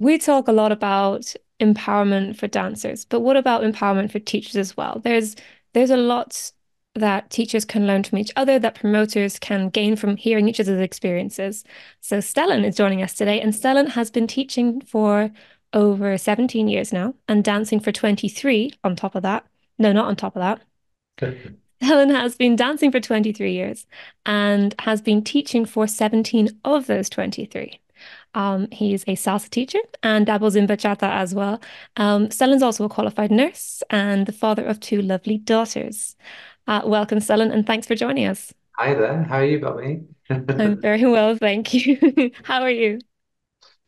We talk a lot about empowerment for dancers, but what about empowerment for teachers as well? There's a lot that teachers can learn from each other, that promoters can gain from hearing each other's experiences. So Stellan is joining us today, and Stellan has been teaching for over 17 years now and dancing for 23 on top of that. No, not on top of that. Helen has been dancing for 23 years and has been teaching for 17 of those 23. He's a salsa teacher and dabbles in bachata as well. Stellan's also a qualified nurse and the father of two lovely daughters. Welcome, Stellan, and thanks for joining us. Hi there, how are you, Bobby? I'm very well, thank you. How are you?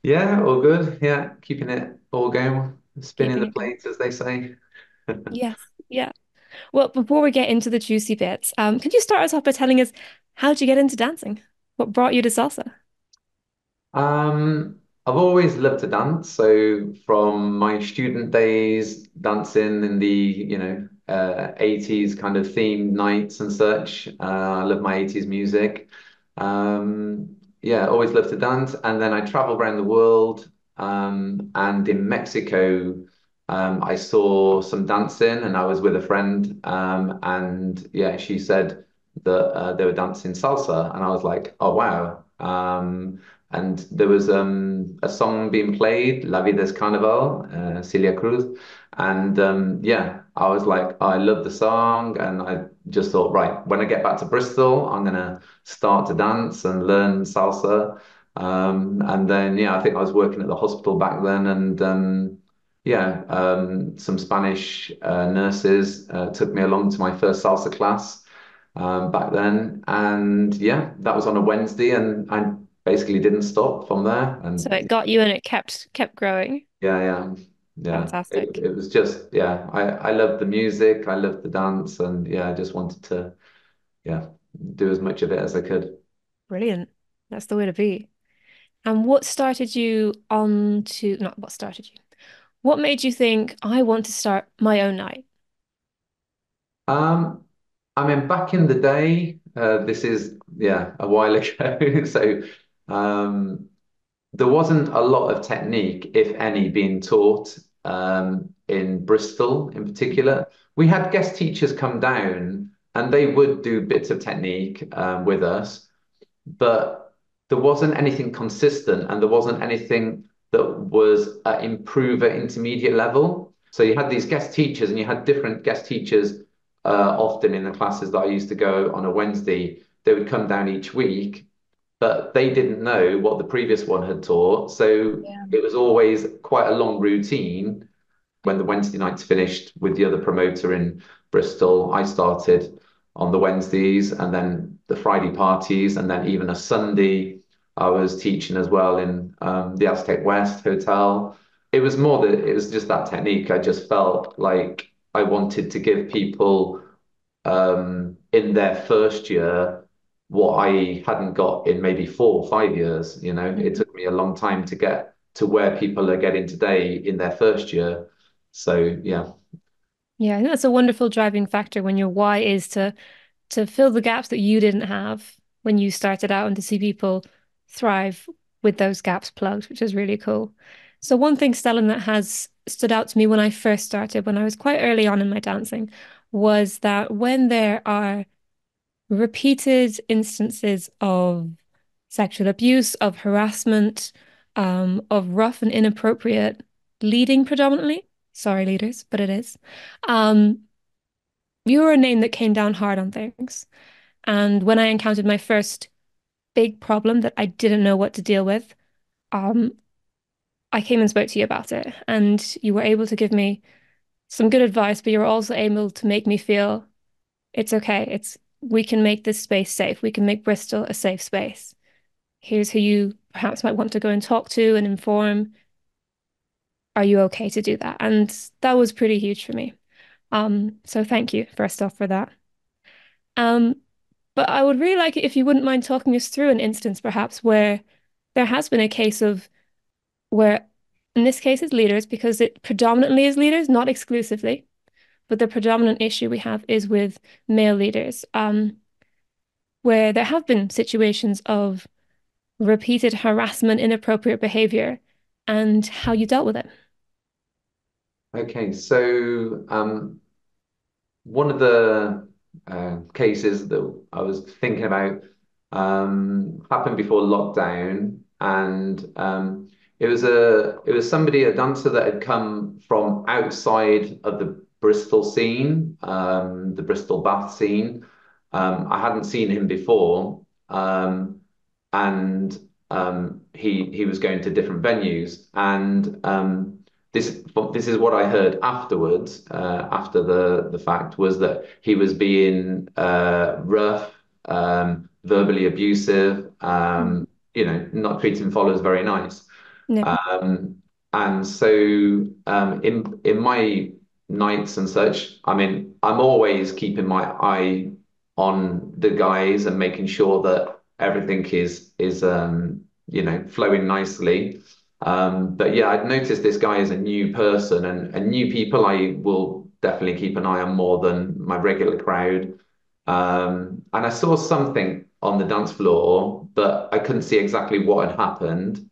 Yeah, all good. Yeah, keeping it all going, spinning Keeping the it going? plates, as they say. Yes, yeah. Well, before we get into the juicy bits, could you start us off by telling us how'd you get into dancing? What brought you to salsa? I've always loved to dance. So from my student days, dancing in the, 80s kind of themed nights and such. I love my 80s music. Yeah, always loved to dance. And then I traveled around the world. And in Mexico, I saw some dancing and I was with a friend. And yeah, she said that they were dancing salsa. And I was like, oh, wow. And there was a song being played, La Vida es Carnaval, Celia Cruz. And yeah, I was like, I love the song. And I just thought, right, when I get back to Bristol, I'm going to start to dance and learn salsa. And then, yeah, I think I was working at the hospital back then. And yeah, some Spanish nurses took me along to my first salsa class back then. And yeah, that was on a Wednesday. And I basically didn't stop from there. So And it got you and it kept growing. yeah, yeah, yeah. Fantastic. It was just, yeah, I loved the music, I loved the dance, and yeah, I just wanted to, yeah, do as much of it as I could. Brilliant. That's the way to be. And what started you on to, not what started you, what made you think, I want to start my own night? Um, I mean, back in the day, this is, yeah, a while ago. So, um, there wasn't a lot of technique, if any, being taught in Bristol in particular. We had guest teachers come down and they would do bits of technique with us, but there wasn't anything consistent and there wasn't anything that was at improver intermediate level. So you had these guest teachers and you had different guest teachers often in the classes that I used to go on a Wednesday. They would come down each week, but they didn't know what the previous one had taught. So Yeah. it was always quite a long routine when the Wednesday nights finished with the other promoter in Bristol. I started on the Wednesdays and then the Friday parties, and then even a Sunday I was teaching as well in the Aztec West Hotel. It was more that it was just that technique. I just felt like I wanted to give people in their first year what I hadn't got in maybe 4 or 5 years. It Mhm. took me a long time to get to where people are getting today in their first year. So yeah, Yeah, I think that's a wonderful driving factor when your why is to fill the gaps that you didn't have when you started out and to see people thrive with those gaps plugged, which is really cool. So one thing, Stellan, that has stood out to me when I first started, when I was quite early on in my dancing, was that when there are repeated instances of sexual abuse, of harassment, of rough and inappropriate leading predominantly. Sorry, leaders, but it is. Um, you were a name that came down hard on things. And when I encountered my first big problem that I didn't know what to deal with, um, I came and spoke to you about it. And you were able to give me some good advice, but you were also able to make me feel it's okay. We can make this space safe. We can make Bristol a safe space. Here's who you perhaps might want to go and talk to and inform. Are you okay to do that? And that was pretty huge for me. So thank you first off for that. Um, but I would really like it if you wouldn't mind talking us through an instance perhaps where there has been a case of where in this case it's leaders because it predominantly is leaders, not exclusively, but the predominant issue we have is with male leaders, where there have been situations of repeated harassment, inappropriate behavior, and how you dealt with it. Okay, so one of the cases that I was thinking about happened before lockdown, and it was somebody, a dancer that had come from outside of the Bristol scene, the Bristol Bath scene. I hadn't seen him before, and he was going to different venues, and this is what I heard afterwards, after the fact, was that he was being rough, verbally abusive, Mm. not treating followers very nice. Yeah. Um, and so in my nights and such, I mean, I'm always keeping my eye on the guys and making sure that everything is flowing nicely. But yeah, I'd noticed this guy is a new person, and new people I will definitely keep an eye on more than my regular crowd. And I saw something on the dance floor, but I couldn't see exactly what had happened.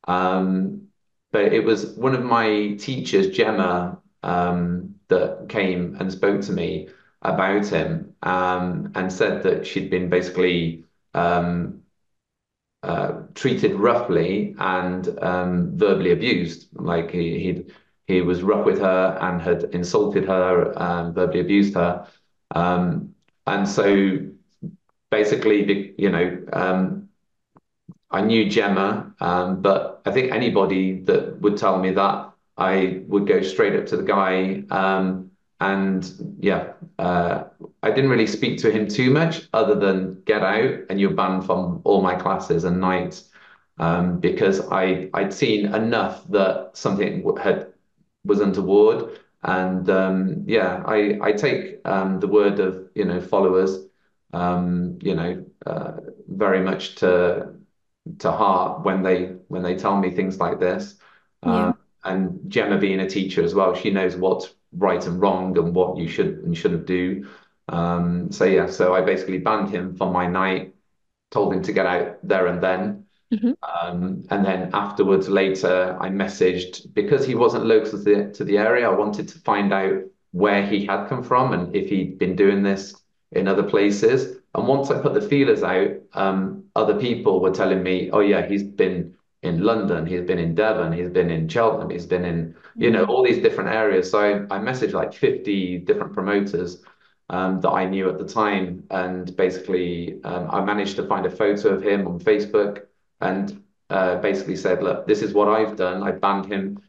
Um, but it was one of my teachers, Gemma, that came and spoke to me about him, and said that she'd been basically um, treated roughly and verbally abused. Like he was rough with her and had insulted her, verbally abused her. Um, and so basically, I knew Gemma, but I think anybody that would tell me that, I would go straight up to the guy. And yeah, I didn't really speak to him too much other than get out and you're banned from all my classes and nights, because I'd seen enough that something had was untoward. And yeah, I take the word of followers, very much to heart when they tell me things like this. Yeah. Um, and Gemma being a teacher as well, she knows what's right and wrong and what you should and shouldn't do. So yeah, so I basically banned him from my night, told him to get out there and then. Hmm. And then afterwards, later, I messaged because he wasn't local to the area. I wanted to find out where he had come from and if he'd been doing this in other places. And once I put the feelers out, other people were telling me, "Oh yeah, he's been in London, he's been in Devon, he's been in Cheltenham, he's been in Mm. all these different areas." So I messaged like 50 different promoters. That I knew at the time, and basically, I managed to find a photo of him on Facebook, and basically said, look, this is what I've done. I banned him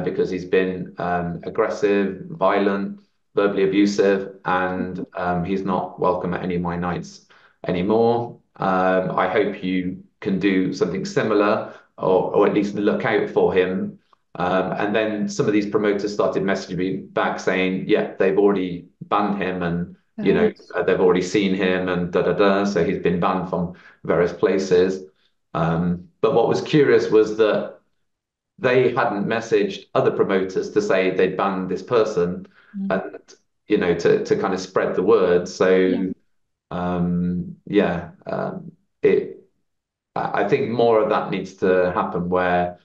because he's been aggressive, violent, verbally abusive, and he's not welcome at any of my nights anymore. I hope you can do something similar, or at least look out for him. And then some of these promoters started messaging me back saying, yeah, they've already banned him, and they've already seen him, and da da da. So he's been banned from various places. But what was curious was that they hadn't messaged other promoters to say they'd banned this person, Mm. and to kind of spread the word. Yeah. So yeah, it I think more of that needs to happen where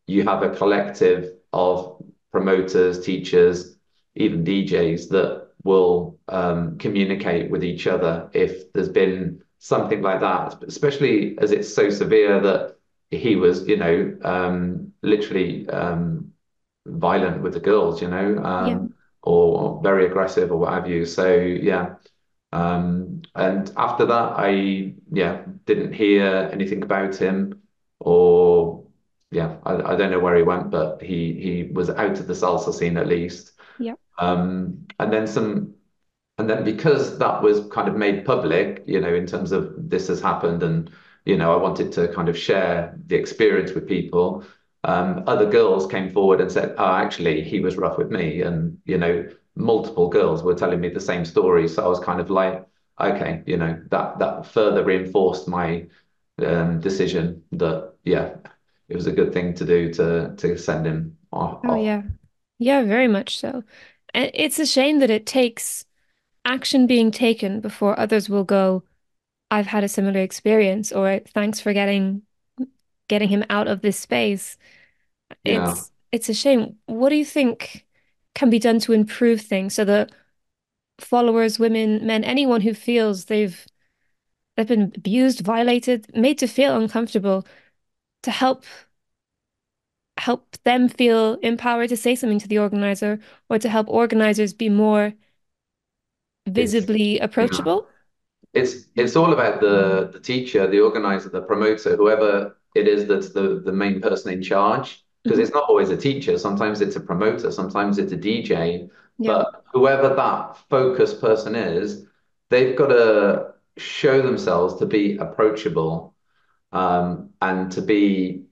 you have a collective of promoters, teachers, even DJs that will communicate with each other if there's been something like that, especially as it's so severe that he was, literally violent with the girls, Yeah. or very aggressive or what have you. So yeah. And after that, I yeah didn't hear anything about him, or yeah, I don't know where he went, but he was out of the salsa scene at least. Yeah. And then and then because that was kind of made public, in terms of this has happened, and I wanted to kind of share the experience with people. Other girls came forward and said, "Oh, actually, he was rough with me," and multiple girls were telling me the same story. So I was kind of like, okay, that further reinforced my decision that yeah, it was a good thing to do to send him Oh, off. yeah. Yeah, very much so. And it's a shame that it takes action being taken before others will go, I've had a similar experience, or thanks for getting him out of this space. Yeah. It's a shame. What do you think can be done to improve things so that followers, women, men, anyone who feels they've been abused, violated, made to feel uncomfortable, to help them feel empowered to say something to the organizer, or to help organizers be more It's visibly yeah. approachable? It's all about the teacher, the organizer, the promoter, whoever it is that's the main person in charge. Because Hmm. it's not always a teacher. Sometimes it's a promoter. Sometimes it's a DJ. Yeah, But whoever that focus person is, they've got to show themselves to be approachable, and to be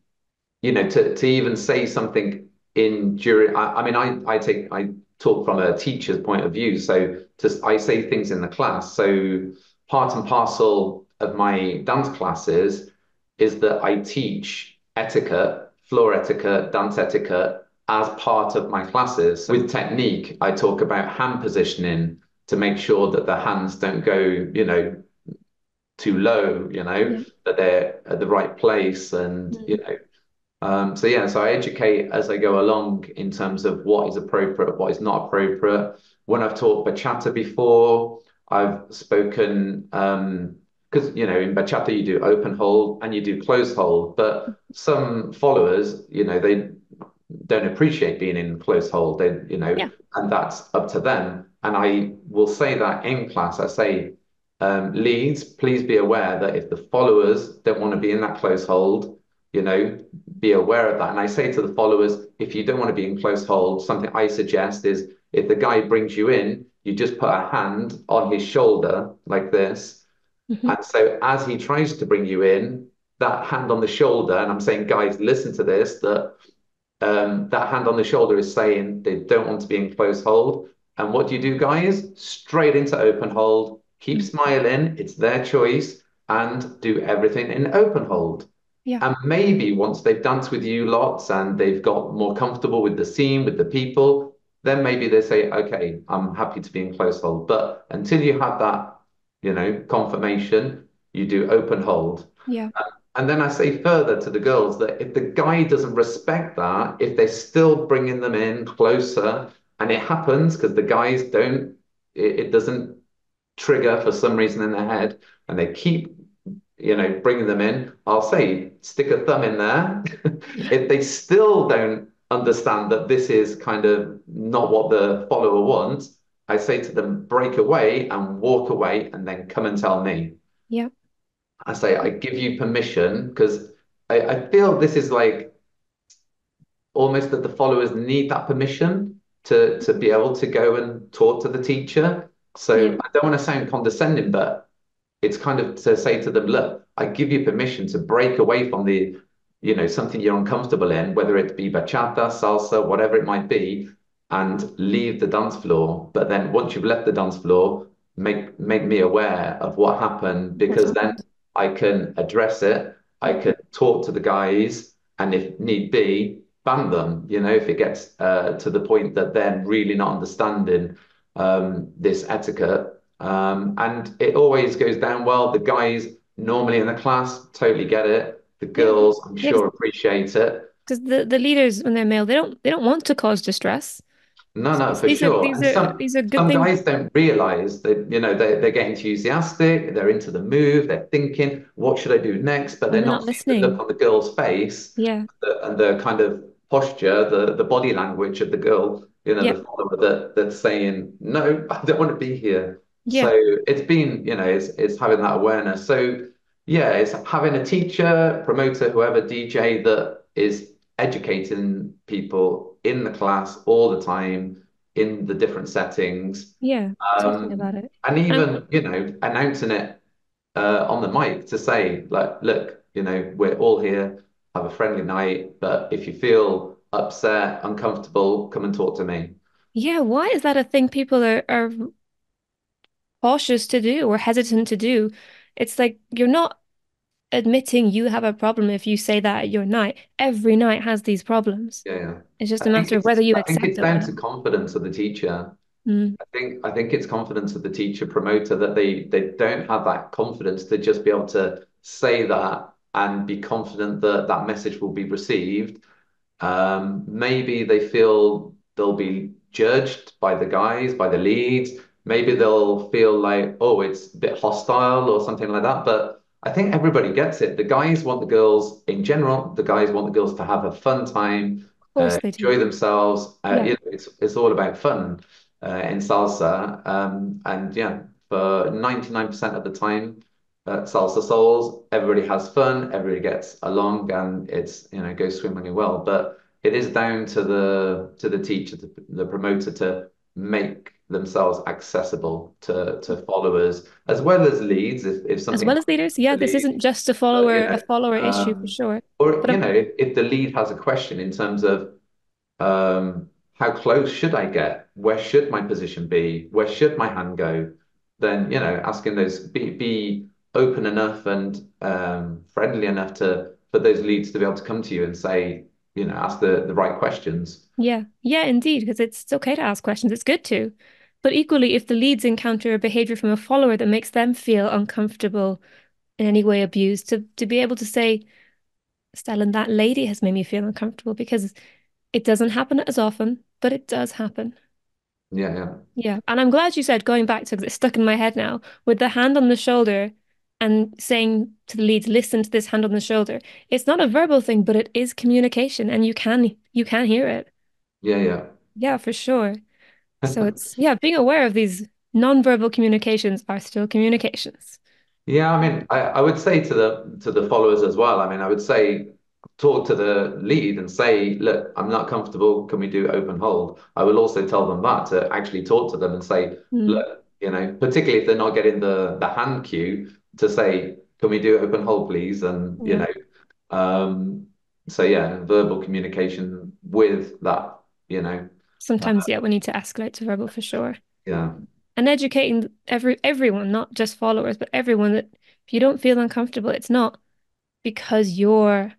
to even say something in during. I mean, I talk from a teacher's point of view, so I say things in the class. So part and parcel of my dance classes is that I teach etiquette, floor etiquette, dance etiquette as part of my classes. With technique, I talk about hand positioning to make sure that the hands don't go, too low, yeah, that they're at the right place, and mm, so yeah, so I educate as I go along in terms of what is appropriate, what is not appropriate. When I've taught bachata before, I've spoken because in bachata you do open hold and you do close hold, but some followers, they don't appreciate being in close hold. yeah, And that's up to them. And I will say that in class, I say, leads, please be aware that if the followers don't want to be in that close hold, you know, be aware of that. And I say to the followers, if you don't want to be in close hold, something I suggest is if the guy brings you in, you just put a hand on his shoulder like this. hmm, And so as he tries to bring you in, that hand on the shoulder, and I'm saying, guys, listen to this, that hand on the shoulder is saying they don't want to be in close hold. And what do you do, guys? Straight into open hold. Keep mm, smiling. It's their choice. And do everything in open hold. yeah, And maybe once they've danced with you lots and they've got more comfortable with the scene, with the people, then maybe they say, okay, I'm happy to be in close hold. But until you have that, confirmation, you do open hold. yeah, And then I say further to the girls that if the guy doesn't respect that, if they're still bringing them in closer, and it happens because the guys don't, it doesn't trigger for some reason in their head, and they keep, bringing them in, I'll say, stick a thumb in there. If they still don't understand that this is kind of not what the follower wants, I say to them, break away and walk away, and then come and tell me. yeah, I say, I give you permission because I feel this is like almost that the followers need that permission to be able to go and talk to the teacher. yeah, So I don't want to sound condescending, but it's kind of to say to them, look, I give you permission to break away from something you're uncomfortable in, whether it be bachata, salsa, whatever it might be, and leave the dance floor. But then once you've left the dance floor, make me aware of what happened what's because then happened? I can address it. I Yeah, can talk to the guys, and if need be, ban them. If it gets to the point that they're really not understanding this etiquette. And it always goes down well. The guys normally in the class totally get it. The yeah, girls, I'm yeah. sure, appreciate it. Because the leaders, when they're male, they don't want to cause distress. No, no, for These are sure. these And are some these are good some things. guys don't realize that, they're getting enthusiastic, they're into the move, they're thinking, what should I do next? But And they're they're not not seeing the look listening. on the girl's face Yeah, and the kind of posture, the body language of the girl, yeah, the follower that's saying, no, I don't want to be here. yeah, So it's been, it's having that awareness. So yeah, it's having a teacher, promoter, whoever, DJ that is educating people in the class all the time in the different settings, yeah. Talking um, about it. and And even announcing it on the mic to say like, look, we're all here, have a friendly night, but if you feel upset, uncomfortable, come and talk to me. yeah, why is that a thing people are cautious to do or hesitant to do? It's like you're not admitting you have a problem if you say that at your night. Every night has these problems. Yeah, yeah. It's just I a think matter of whether it's you I think accept it's it or down not. to confidence of the teacher. Mm, I think it's confidence of the teacher promoter that they don't have that confidence to just be able to say that and be confident that that message will be received. Maybe they feel they'll be judged by the guys, by the leads. Maybe they'll feel like, oh, it's a bit hostile or something like that. But I think everybody gets it. The guys want the girls, in general, the guys want the girls to have a fun time, Of course they do. enjoy themselves. Yeah. It's all about fun in salsa. And yeah, for 99% of the time, salsa souls, everybody has fun, everybody gets along, and it's goes swimmingly well. But it is down to the teacher, the promoter, to make themselves accessible to followers as well as leads if As something well as happens leaders, to yeah, the this lead. isn't just But a follower issue for sure. or But if the lead has a question in terms of how close should I get? Where should my position be? Where should my hand go? Then, asking those, be open enough and friendly enough to for those leads to be able to come to you and say, ask the right questions. yeah, yeah, indeed, because it's okay to ask questions. It's good to. But equally, if the leads encounter a behavior from a follower that makes them feel uncomfortable in any way abused, to be able to say, Stellan, that lady has made me feel uncomfortable because it doesn't happen as often, but it does happen. Yeah, yeah. Yeah. And I'm glad you said going back to, because it's stuck in my head now, with the hand on the shoulder and saying to the leads, listen to this hand on the shoulder. It's not a verbal thing, but it is communication and you can hear it. Yeah, Yeah, for sure. So yeah. it's yeah, being aware of these non-verbal communications are still communications. Yeah, I mean, I would say to the followers as well. I mean, I would say talk to the lead and say, look, I'm not comfortable. Can we do open hold? I will also tell them that to actually talk to them and say, Mm, look, particularly if they're not getting the hand cue, to say, can we do open hold, please? And yeah. um, so yeah, verbal communication with that, you know, uh, Sometimes, yeah, we need to escalate to verbal for sure. yeah, And educating everyone, not just followers, but everyone that if you don't feel uncomfortable, it's not because you're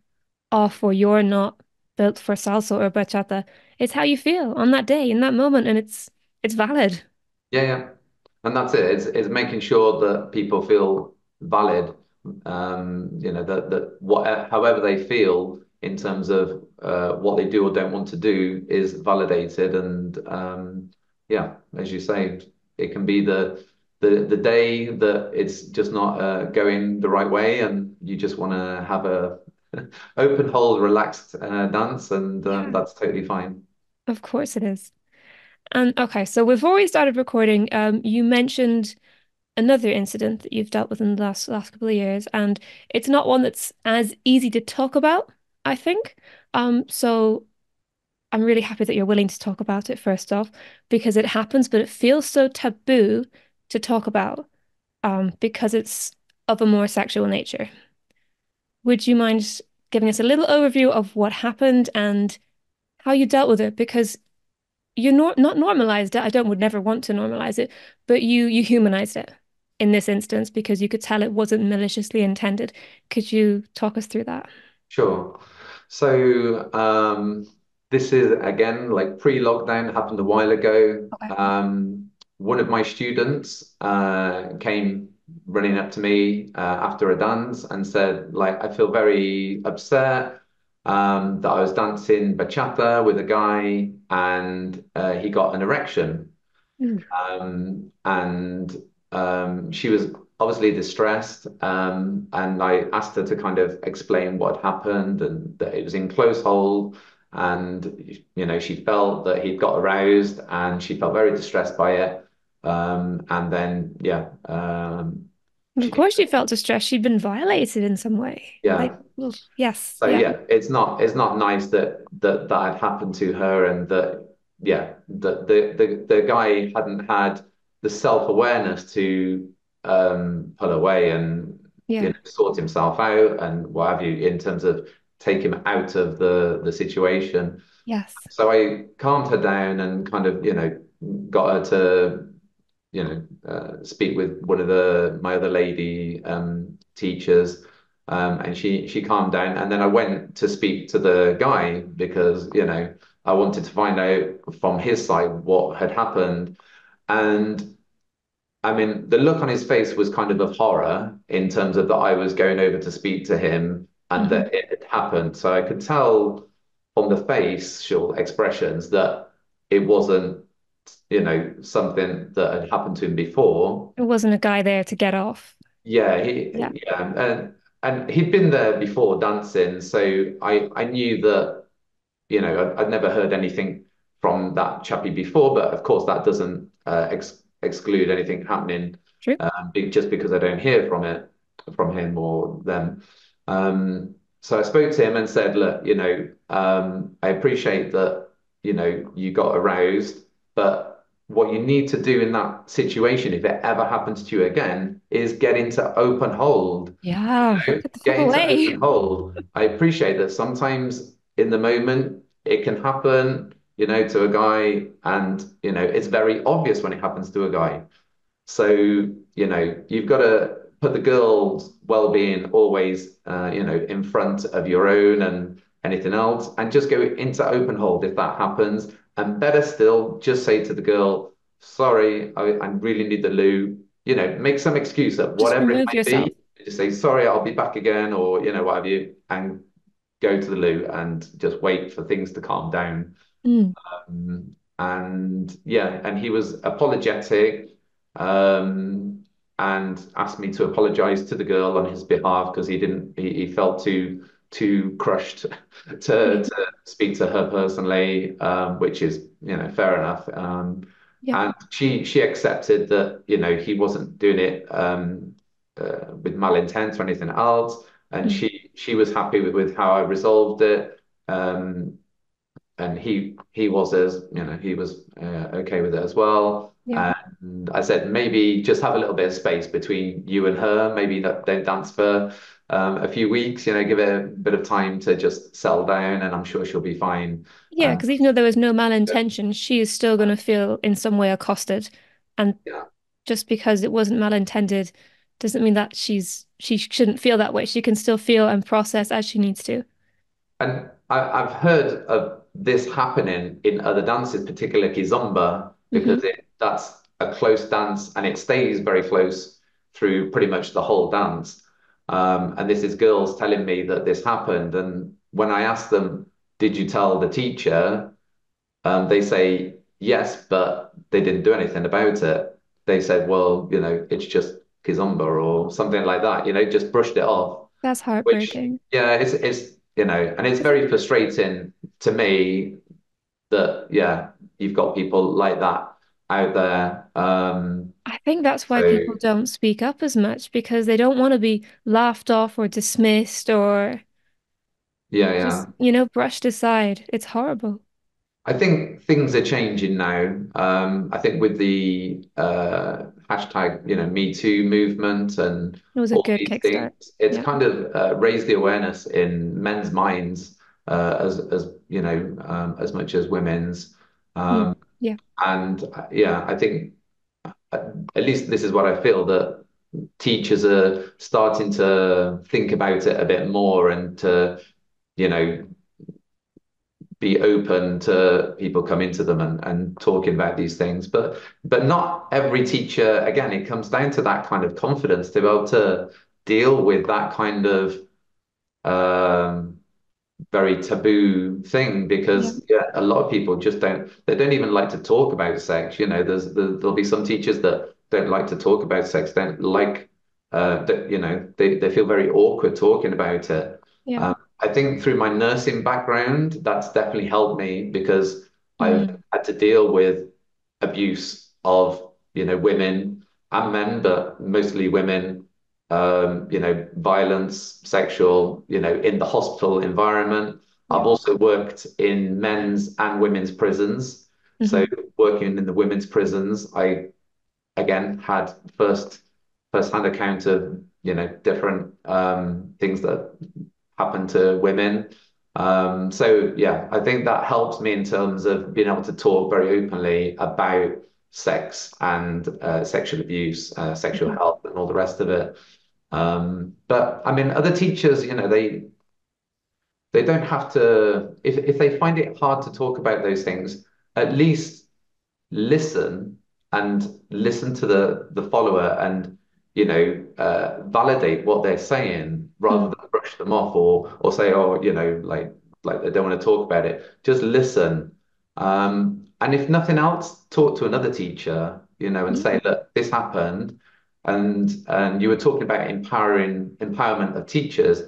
off or you're not built for salsa or bachata. It's how you feel on that day, in that moment, and it's valid. yeah, yeah. And that's it. It's making sure that people feel valid. That what however they feel in terms of what they do or don't want to do is validated. And yeah, as you say, it can be the day that it's just not going the right way, and you just want to have a open, hold, relaxed dance, and Yeah, that's totally fine. of course it is. And okay, so before we started recording, you mentioned another incident that you've dealt with in the last couple of years, and it's not one that's as easy to talk about, I think. So I'm really happy that you're willing to talk about it first off, because it happens, but it feels so taboo to talk about, because it's of a more sexual nature. Would you mind giving us a little overview of what happened and how you dealt with it? Because you not normalized it. I don't would never want to normalize it, but you humanized it in this instance because you could tell it wasn't maliciously intended. Could you talk us through that? Sure. So this is again like pre-lockdown, happened a while ago. Okay. One of my students came running up to me after a dance and said, like, I feel very upset that I was dancing bachata with a guy and he got an erection. Mm. And she was obviously distressed. And I asked her to kind of explain what happened and that it was in close hold. And, she felt that he'd got aroused and she felt very distressed by it. And then, yeah, And of she, course, she felt distressed. She'd been violated in some way. Like, yeah. oof, yes, So yeah, yeah, it's not nice that had happened to her, and that yeah, the guy hadn't had the self-awareness to pull away and yeah, sort himself out and what have you in terms of take him out of the situation. yes. So I calmed her down and kind of got her to speak with one of my other lady teachers, and she calmed down. And then I went to speak to the guy because I wanted to find out from his side what had happened. And I mean, the look on his face was kind of horror in terms of that I was going over to speak to him and Hmm. that it had happened. So I could tell. on the facial expressions that it wasn't, something that had happened to him before. It wasn't a guy there to get off. Yeah, Yeah, and he'd been there before dancing, so I knew that, I'd never heard anything from that chappie before, but of course that doesn't exclude anything happening true. just because I don't hear from him or them. So I spoke to him and said, look, I appreciate that, you got aroused, but what you need to do in that situation, if it ever happens to you again, is get into open hold. Yeah, get the fuck Get into away. open hold. I appreciate that sometimes in the moment it can happen, to a guy, and it's very obvious when it happens to a guy. So, you've got to put the girl's well-being always, in front of your own and anything else, and just go into open hold if that happens. And better still, just say to the girl, sorry, I really need the loo. Make some excuse of Just whatever it remove might yourself. be. Just say, sorry, I'll be back again, or, what have you, and go to the loo and just wait for things to calm down. Mm. And yeah, and he was apologetic, um, and asked me to apologize to the girl on his behalf because he felt too crushed Yeah, to speak to her personally, which is fair enough. yeah. And she accepted that he wasn't doing it with malintent or anything else, and Mm. she was happy with how I resolved it. And he was he was okay with it as well. Yeah. And I said maybe just have a little bit of space between you and her. Maybe don't dance for a few weeks. Give it a bit of time to just settle down, and I'm sure she'll be fine. Yeah, because even though there was no malintention, she is still going to feel in some way accosted. And Yeah. just because it wasn't malintended doesn't mean that she shouldn't feel that way. She can still feel and process as she needs to. And I've heard of this happening in other dances, particularly Kizomba, Hmm. because that's a close dance and it stays very close through pretty much the whole dance. And this is girls telling me that this happened. And when I asked them, did you tell the teacher? They say yes, but they didn't do anything about it. They said, well, it's just Kizomba or something like that, just brushed it off. That's Which, heartbreaking. yeah, it's and it's very frustrating to me that, yeah, you've got people like that out there. I think that's why So people don't speak up as much because they don't want to be laughed off or dismissed or yeah, yeah. just, brushed aside. It's horrible. I think things are changing now. I think with the hashtag, Me Too movement and It was a all good these kickstart. things, it's Yeah. kind of raised the awareness in men's minds as as much as women's. Mm. Um, Yeah. and yeah, I think at least this is what I feel that teachers are starting to think about it a bit more and to, you know, be open to people coming to them and talking about these things. But not every teacher, again, it comes down to that kind of confidence to be able to deal with that kind of um, very taboo thing Yeah. because yeah, a lot of people just don't even like to talk about sex. There'll be some teachers that don't like to talk about sex, don't like that, they feel very awkward talking about it. Yeah. I think through my nursing background, that's definitely helped me because I've Mm. had to deal with abuse of, women and men, but mostly women, violence, sexual, in the hospital environment. Yeah. I've also worked in men's and women's prisons. So Hmm. working in the women's prisons, I again had first-hand account of, different things that happen to women. So yeah, I think that helps me in terms of being able to talk very openly about sex and sexual abuse, sexual Hmm. health, and all the rest of it. But I mean, other teachers, they don't have to, if they find it hard to talk about those things, at least listen and listen to the follower and validate what they're saying rather Mm. than brush them off or say, oh, like like they don't want to talk about it, just listen. And if nothing else, talk to another teacher, and Yeah. say, look, this happened. And you were talking about empowerment of teachers.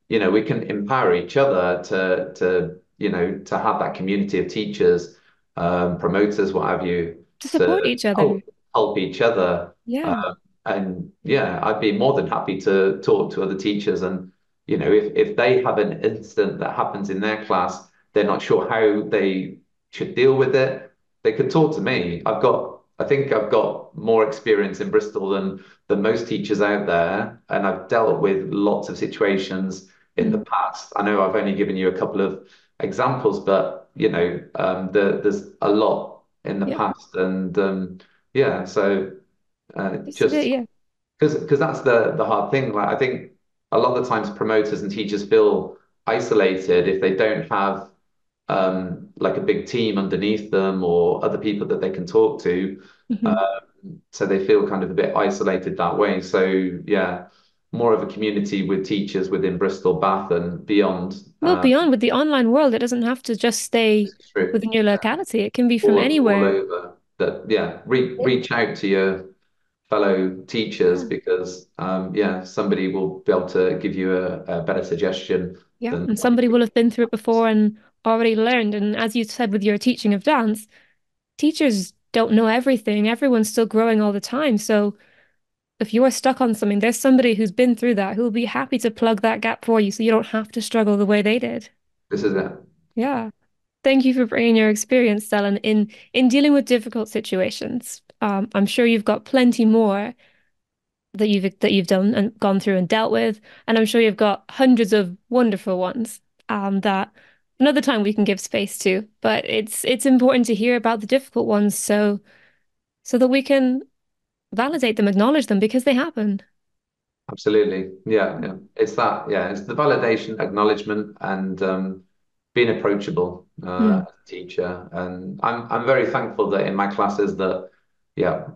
We can empower each other to have that community of teachers, promoters, what have you, To to support each other. help each other. Yeah. And yeah, I'd be more than happy to talk to other teachers. And if they have an incident that happens in their class, they're not sure how they should deal with it, they could talk to me. I think I've got more experience in Bristol than most teachers out there, and I've dealt with lots of situations in the Mm. past. I know I've only given you a couple of examples, but there's a lot in the Yeah. past, and yeah, so This is it. just Yeah. because that's the hard thing. Like I think a lot of the times promoters and teachers feel isolated if they don't have like a big team underneath them or other people that they can talk to. Hmm. So they feel kind of a bit isolated that way. So yeah, more of a community with teachers within Bristol, Bath, and beyond. Well, beyond with the online world, it doesn't have to just stay This is true. within your locality. It can be from All anywhere. over. That yeah, Yeah. reach out to your fellow teachers Yeah. because yeah, somebody will be able to give you a better suggestion Yeah. than And what somebody you will have been through it before and already learned. And as you said with your teaching of dance, teachers don't know everything. Everyone's still growing all the time. So if you're stuck on something, there's somebody who's been through that who will be happy to plug that gap for you so you don't have to struggle the way they did. this is it. Yeah. Thank you for bringing your experience, Stellan, in dealing with difficult situations. I'm sure you've got plenty more that you've done and gone through and dealt with, and I'm sure you've got hundreds of wonderful ones that another time we can give space to. But it's important to hear about the difficult ones so that we can validate them, acknowledge them because they happen. Absolutely. Yeah, yeah. It's that, yeah, it's the validation, acknowledgement, and being approachable Mm. as a teacher. And I'm very thankful that in my classes that yeah,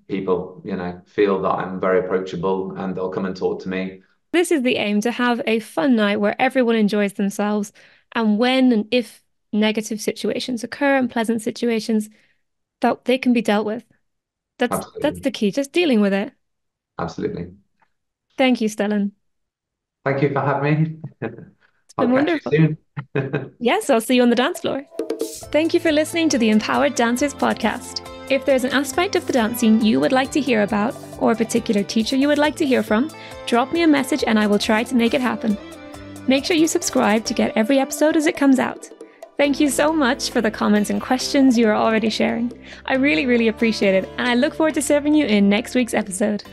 people, feel that I'm very approachable and they'll come and talk to me. This is the aim, to have a fun night where everyone enjoys themselves. And when and if negative situations occur and pleasant situations, that they can be dealt with. That's Absolutely. the key, just dealing with it. Absolutely. Thank you, Stellan. Thank you for having me. It's I'll been catch you wonderful. soon. Yes, I'll see you on the dance floor. Thank you for listening to the Empowered Dancers podcast. If there's an aspect of the dancing you would like to hear about, or a particular teacher you would like to hear from, drop me a message and I will try to make it happen. Make sure you subscribe to get every episode as it comes out. Thank you so much for the comments and questions you are already sharing. I really, really appreciate it, and I look forward to serving you in next week's episode.